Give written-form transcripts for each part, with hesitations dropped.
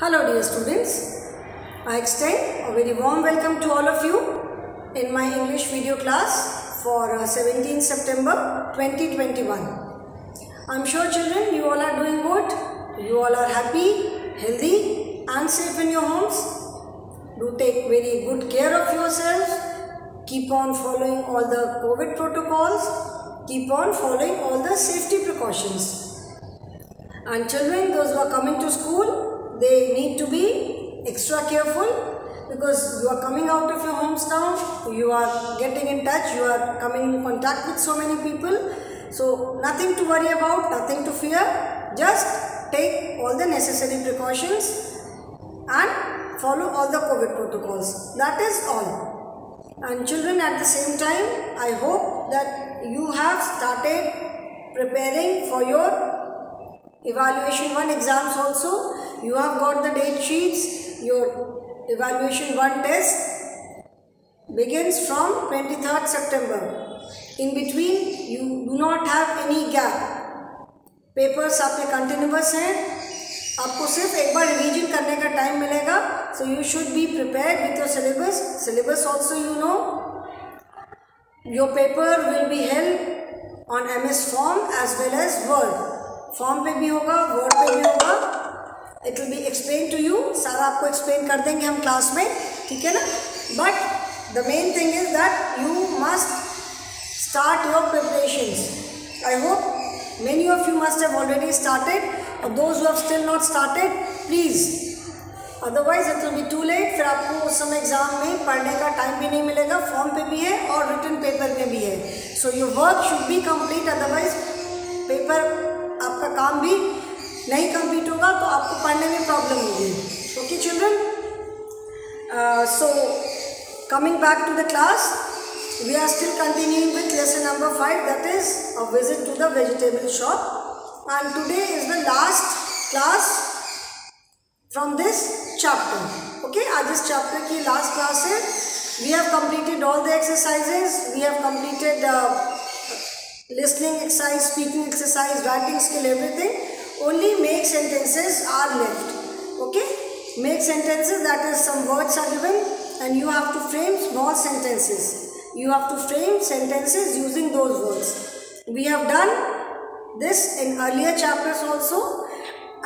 Hello dear students, I extend a very warm welcome to all of you in my English video class for 17 September 2021. I am sure children you all are doing good, you all are happy, healthy and safe in your homes. Do take very good care of yourselves, keep on following all the COVID protocols, keep on following all the safety precautions. And children, those who are coming to school, they need to be extra careful because you are coming out of your homes now, you are getting in touch, you are coming in contact with so many people. So nothing to worry about, nothing to fear, just take all the necessary precautions and follow all the COVID protocols. That is all. And children, at the same time, I hope that you have started preparing for your Evaluation 1 exams also. You have got the date sheets. Your Evaluation 1 test begins from 23rd September. In between, you do not have any gap. Papers आपके continuous हैं. आपको सिर्फ एक बार revision करने का time मिलेगा. So you should be prepared with your syllabus. Syllabus also you know. Your paper will be held on MS Form as well as Word. Form पे भी होगा, वर्ड पे भी होगा. It will be explain to you. सारा आपको explain कर देंगे हम क्लास में, ठीक है ना. But the main thing is that you must start your preparations. I hope many of you must have already started और those who have still not started, please, otherwise it will be too late. फिर आपको उस समय exam में पढ़ने का time भी नहीं मिलेगा. फॉर्म पे भी है और रिटन पेपर में भी है. So your work should be complete, otherwise paper आपका काम भी नहीं कंप्लीट होगा तो आपको पढ़ने में प्रॉब्लम होगी. Okay children, so coming back to the class, we are still continuing with lesson number 5, that is a visit to the vegetable shop. And today is the last class from this chapter. Okay, आज इस chapter की last class है. We have completed all the exercises, we have completed listening exercise, speaking exercise, writing skill, everything. Only make sentences are left. Okay, make sentences, that is some words are given and you have to frame small sentences. You have to frame sentences using those words. We have done this in earlier chapters also,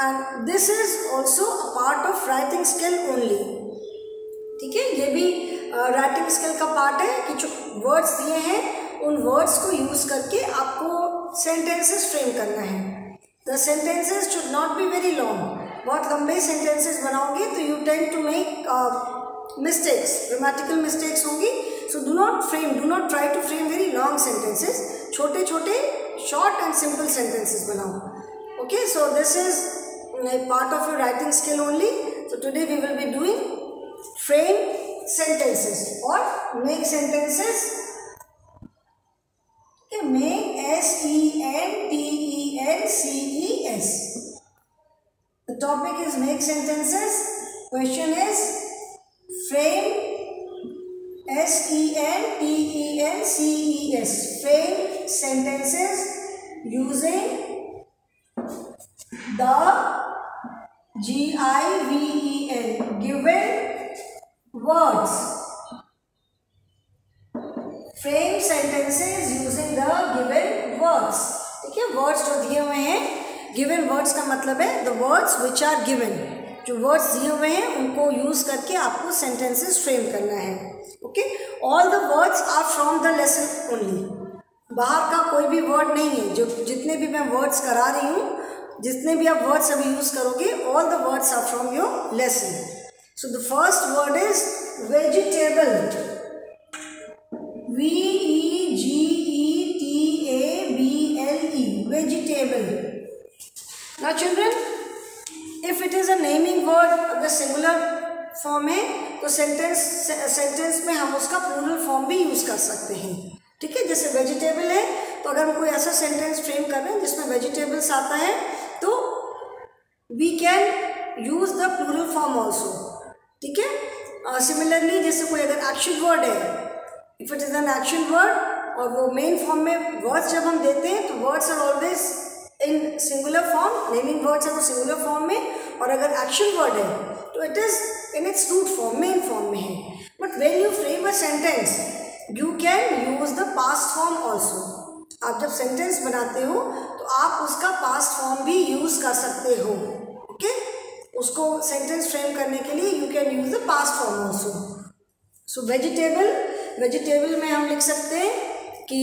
and this is also a part of writing skill only. ठीक है, ये भी writing skill का part है कि जो words दिए हैं उन वर्ड्स को यूज करके आपको सेंटेंसेस फ्रेम करना है. The sentences should not be very long. बहुत लंबे सेंटेंसेस बनाओगे तो you tend to make mistakes, grammatical mistakes होंगी. So do not try to frame very long sentences. छोटे छोटे शॉर्ट एंड सिंपल सेंटेंसेस बनाओ. Okay, so this is part of your writing skill only. So today we will be doing frame sentences or make sentences. Okay, make sentences. The topic is make sentences. Question is frame sentences. Frame sentences using the given words. Frame sentences using the given words. ठीक है, words जो दिए हुए हैं, given words का मतलब है the words which are given. जो वर्ड्स दिए हुए हैं उनको यूज करके आपको सेंटेंसेस फ्रेम करना है. Okay, all the words are from the lesson only. बाहर का कोई भी वर्ड नहीं है. जो जितने भी मैं वर्ड्स करा रही हूँ, जितने भी आप वर्ड्स अभी यूज करोगे, all the words are from your lesson. So the first word is vegetable. V-E-G-E-T-A-B-L-E. Vegetable. Now children, if it is a naming word, अगर singular form है तो sentence में हम उसका plural form भी use कर सकते हैं. ठीक है, जैसे vegetable है तो अगर हम कोई ऐसा sentence frame कर रहे हैं जिसमें vegetables आता है तो we can use the plural form also. ठीक है, सिमिलरली जैसे कोई अगर एक्शन वर्ड है, if it is an action word और वो मेन फॉर्म में वर्ड्स जब हम देते हैं तो words are always in singular form. Naming words है तो सिंगुलर फॉर्म में, और अगर एक्शन वर्ड है तो it is in its root form, main form में है. But when you frame a sentence you can use the past form also. आप जब सेंटेंस बनाते हो तो आप उसका पास्ट फॉर्म भी यूज कर सकते हो. ओके, उसको सेंटेंस फ्रेम करने के लिए you can use the past form also. So vegetable में हम लिख सकते हैं कि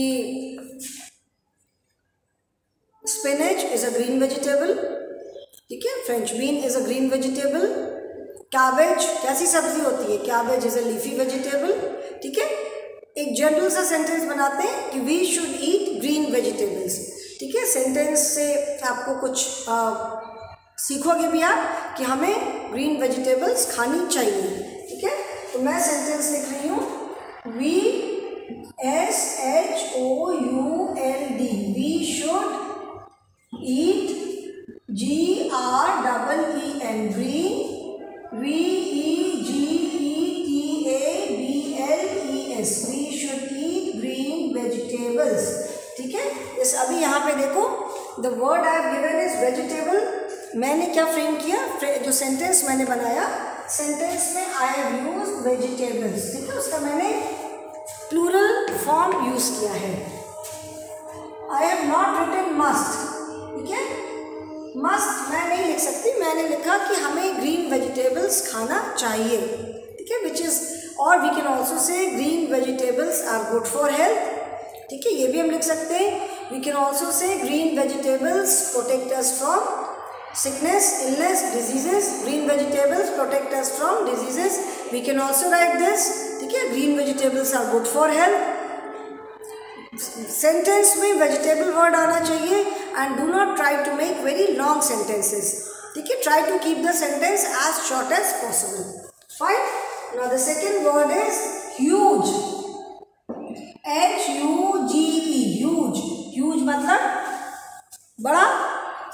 spinach is a green vegetable. ठीक है, French bean is a green vegetable. Cabbage कैसी सब्जी होती है? Cabbage is a leafy vegetable. ठीक है, एक जनरल सा सेंटेंस बनाते हैं कि we should eat green vegetables. ठीक है, सेंटेंस से आपको कुछ सीखोगे भी आप कि हमें ग्रीन वेजिटेबल्स खानी चाहिए. ठीक है, तो मैं सेंटेंस लिख रही हूँ VSHOULD, we should eat GREEN, green, VEGETABLES, we should eat green vegetables. ठीक है, इस अभी यहाँ पे देखो the word I have given is vegetable. मैंने क्या फ्रेम किया, जो सेंटेंस मैंने बनाया, सेंटेंस में आई हैव यूज्ड वेजिटेबल्स. ठीक है, उसका मैंने प्लूरल फॉर्म यूज किया है. I have not written must. ठीक है, मस्ट मैं नहीं लिख सकती, मैंने लिखा कि हमें ग्रीन वेजिटेबल्स खाना चाहिए. ठीक है, विच इज, और we can also say green vegetables are good for health. ठीक है, ये भी हम लिख सकते हैं. We can also say green vegetables protect us from sickness, illness, diseases. Green vegetables protect us from diseases. We can also write this. ठीक है, green vegetables are good for health. Sentence में vegetable word आना चाहिए and do not try to make very long sentences. ठीक है, try to keep the sentence as short as possible. Fine. Now the second word is huge. HUGE, huge. Huge मतलब बड़ा.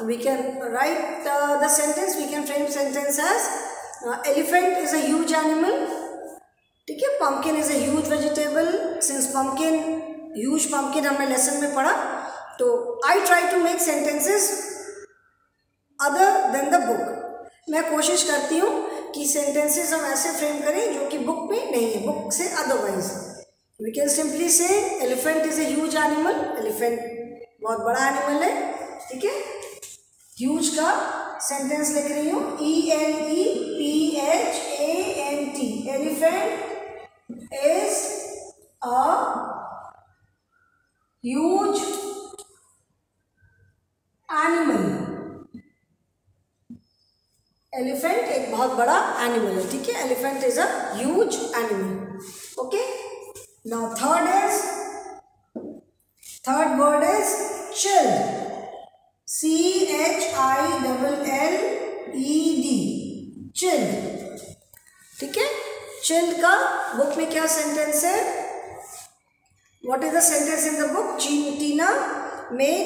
We can write the sentence, we can frame sentence as elephant is a huge animal. ठीक है, pumpkin is a huge vegetable. Since pumpkin, huge pumpkin हमने lesson में पढ़ा, तो I try to make sentences other than the book. मैं कोशिश करती हूँ कि sentences हम ऐसे frame करें जो कि book में नहीं है, book से otherwise. We can simply say elephant is a huge animal. Elephant बहुत बड़ा animal है. ठीक है, ह्यूज का सेंटेंस लिख रही हूँ ELEPHANT. Elephant is a huge animal. Elephant एक बहुत बड़ा एनिमल है. ठीक है, elephant is a huge animal. Okay, now third word is chilled. CHILLED, chilled. ठीक है, चिल्ड का बुक में क्या सेंटेंस है? What is the sentence in the book? Tina made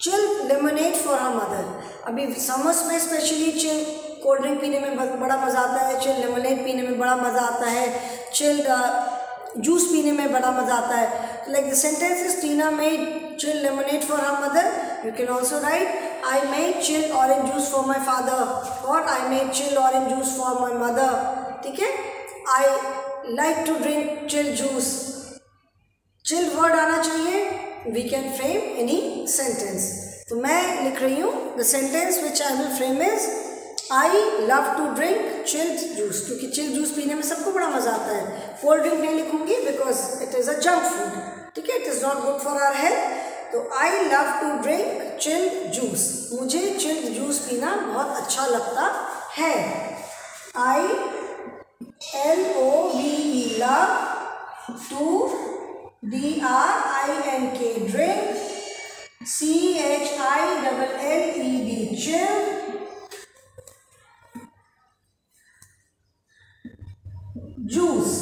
chilled lemonade for her mother. अभी समर्स में specially chilled cold drink पीने में बड़ा मज़ा आता है, चिल्ड लेमनेड पीने में बड़ा मज़ा आता है, चिल्ड जूस पीने में बड़ा मज़ा आता है. Like the sentence is Tina made chilled lemonade for her mother. You can also write I made chilled orange juice for my father, or I made chilled orange juice for my mother. ठीक है, I like to drink chilled juice. Chilled word आना चाहिए. We can frame any sentence. तो मैं लिख रही हूँ the sentence which I will frame is I love to drink chilled juice. क्योंकि chilled juice पीने में सबको बड़ा मज़ा आता है. कोल्ड ड्रिंक नहीं लिखूंगी because it is a junk food. ठीक है, it is not good for our health. तो I love to drink chilled juice. मुझे chilled juice पीना बहुत अच्छा लगता है. I LOVE, love, to DRINK, drink, CHILLED, chill, juice.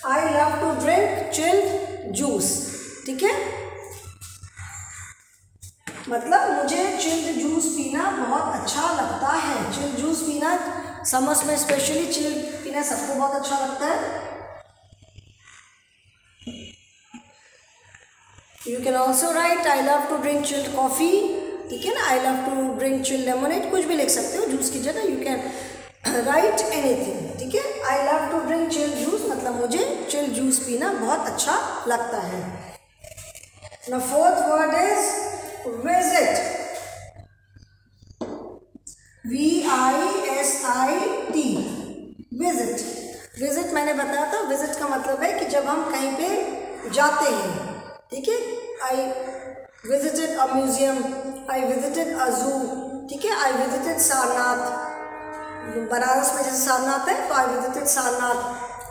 I love to drink chilled juice. ठीक है, मतलब मुझे चिल्ड जूस पीना बहुत अच्छा लगता है. चिल्ड जूस पीना समर्स में स्पेशली चिल्ड पीना सबको बहुत अच्छा लगता है. You can also write I love to drink chilled coffee. ठीक है ना, I love to drink chill lemonade, कुछ भी लिख सकते हो जूस की जगह, यू कैन राइट एनीथिंग, ठीक है। I love to drink chill juice मतलब मुझे चिल जूस पीना बहुत अच्छा लगता है। Now fourth word is visit. V-I-S-I-T. Visit. Visit मैंने बताया था, visit का मतलब है कि जब हम कहीं पे जाते हैं, ठीक है। I visited a museum, I visited a zoo, ठीक है। I visited सारनाथ, बनारस में जैसे सारनाथ है तो I visited Sarnath.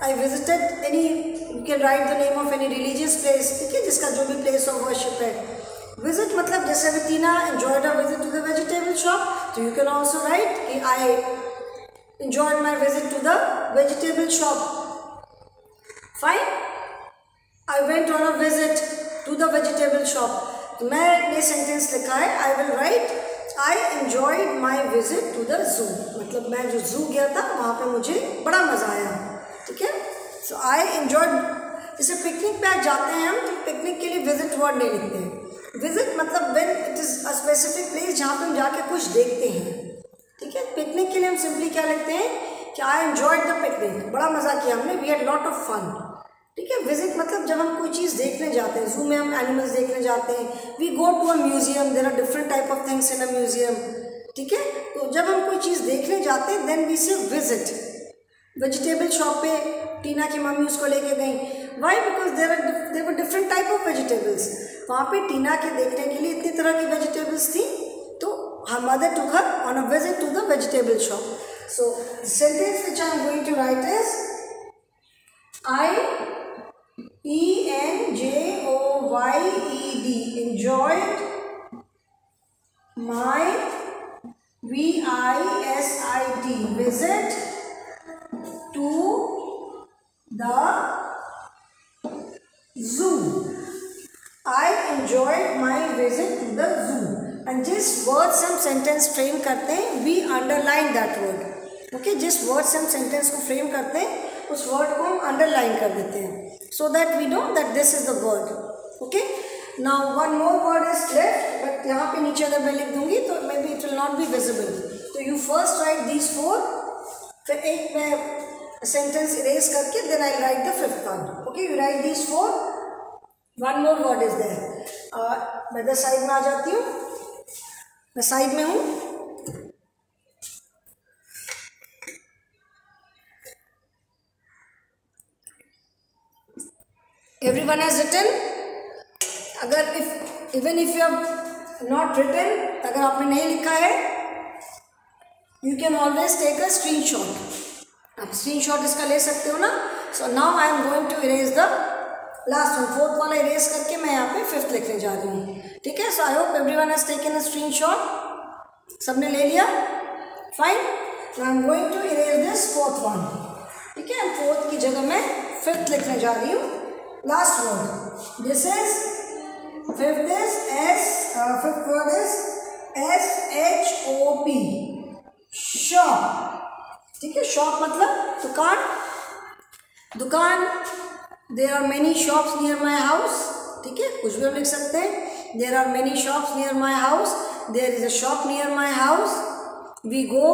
I visited any, you can write the name of any religious place, ठीक है, जिसका जो भी place of worship है। Visit मतलब जैसे अभी टीना enjoyed a visit to the vegetable shop, तो you can also write कि I enjoyed my visit to the vegetable shop. Fine. I went on a visit to the vegetable shop. तो मैंने sentence लिखा है, I will write I enjoyed my visit to the zoo, मतलब मैं जो zoo गया था वहाँ पे मुझे बड़ा मज़ा आया, ठीक है। सो आई एंजॉयड, जैसे पिकनिक पे जाते हैं हम, तो पिकनिक के लिए विजिट वर्ड नहीं लिखते हैं। विजिट मतलब when it is a specific place जहाँ पे हम जाके कुछ देखते हैं, ठीक है। पिकनिक के लिए हम सिंपली क्या लिखते हैं कि आई एंजॉयड द पिकनिक, बड़ा मज़ा किया हमने, we had lot of fun, ठीक है। विजिट मतलब जब हम कोई चीज़ देखने जाते हैं, जू में हम एनिमल्स देखने जाते हैं, we go to a museum, there are different type of things in a museum, ठीक है। तो जब हम कोई चीज़ देखने जाते हैं then we say visit. Vegetable shop पे टीना की मम्मी उसको लेके गई, why, because there were different type of vegetables, वहाँ पे टीना के देखने के लिए इतनी तरह की वेजिटेबल्स थी, तो her mother took her on a visit to the vegetable shop. So sentence which I am going to write is I enjoyed, enjoyed my visit, visit to the zoo. I enjoyed my visit to the zoo. And जिस word से हम sentence frame करते हैं we underline that word, okay. जिस word से हम sentence को frame करते हैं उस वर्ड को हम अंडरलाइन कर देते हैं, so that we know that this is the word, okay. Now one more word is left, but यहाँ पे नीचे अगर मैं लिख दूंगी तो maybe it will not be visible, तो you first write these four, फिर एक मैं सेंटेंस इरेज करके then I write the fifth one, okay. You write these four, one more word is there. मैं इधर साइड में आ जाती हूँ, मैं साइड में हूँ। Everyone has written? अगर even if you have not written, अगर आपने नहीं लिखा है, you can always take a screenshot. आप screenshot इसका ले सकते हो ना। So now I am going to erase the last one, fourth वाला erase करके मैं यहाँ पे fifth लिखने जा रही हूँ, ठीक है। So I hope everyone has taken a screenshot. सबने ले लिया? Fine. Now I am going to erase this fourth one, ठीक है। fourth की जगह मैं fifth लिखने जा रही हूँ। Last word. This is fifth is fifth word is shop. Shop. ठीक है, shop मतलब दुकान, दुकान। There are many shops near my house. ठीक है, कुछ भी हम लिख सकते हैं। There are many shops near my house. There is a shop near my house. We go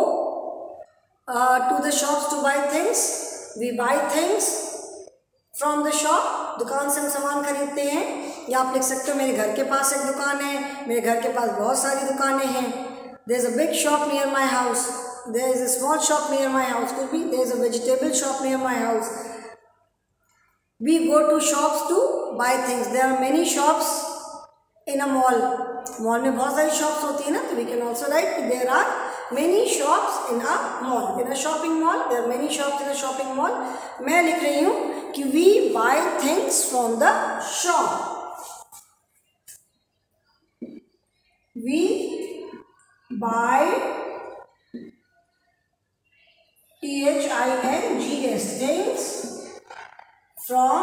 to the shops to buy things. We buy things from the shop, दुकान से हम सामान खरीदते हैं। या आप लिख सकते हो मेरे घर के पास एक दुकान है, मेरे घर के पास बहुत सारी दुकानें हैं। There is a big shop near my house, there is a small shop near my house, कुछ भी, there is a vegetable shop near my house. We go to shops to buy things, there are many shops in a mall, mall में बहुत सारी shops होती है ना, तो we can also write there are many shops in a mall, in a shopping mall, there are many shops in a shopping mall। मैं लिख रही हूँ कि we buy things from the shop, we buy things, things from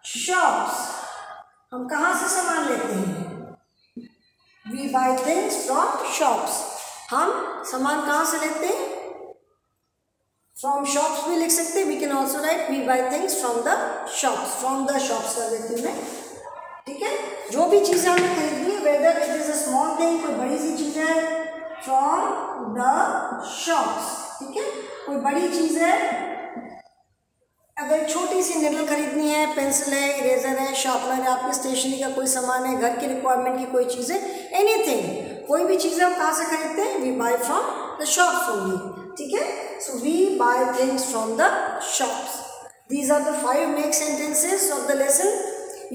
shops। हम कहाँ से सामान लेते हैं? We buy things from shops। हम सामान कहाँ से लेते हैं? From shops भी लिख सकते हैं। We can also write we buy things from the shops। From the shops कर देती हूँ मैं, ठीक है। जो भी चीज़ें हमें खरीदनी है, whether it is a small thing, कोई बड़ी सी चीज़ है, फ्रॉम द शॉप्स, ठीक है, कोई बड़ी चीज़ है, अगर छोटी सी निडल खरीदनी है, पेंसिल है, इरेजर है, शार्पनर है, आपकी स्टेशनरी का कोई सामान है, घर की रिक्वायरमेंट की कोई चीज़ है, एनीथिंग, कोई भी चीज़ें हम कहाँ से खरीदते हैं, we buy from the shops only, ठीक है। So we buy things from the shops. These are the 5 make sentences of the lesson.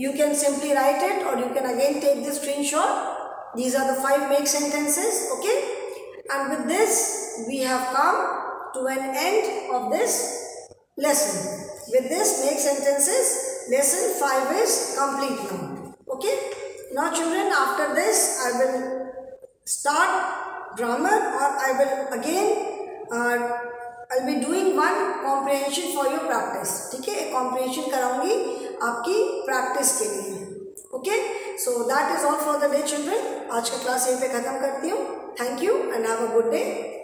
You can simply write it or you can again take the screenshot. These are the 5 make sentences, okay? And with this, we have come to an end of this lesson. With this make sentences, lesson 5 is complete now, okay? Now children, after this, I will start grammar or I will again I'll be doing one comprehension for your practice, ठीक है, एक comprehension कराऊंगी आपकी practice के लिए, okay? So that is all for the day children. आज का class यहीं पे ख़त्म करती हूँ. Thank you and have a good day.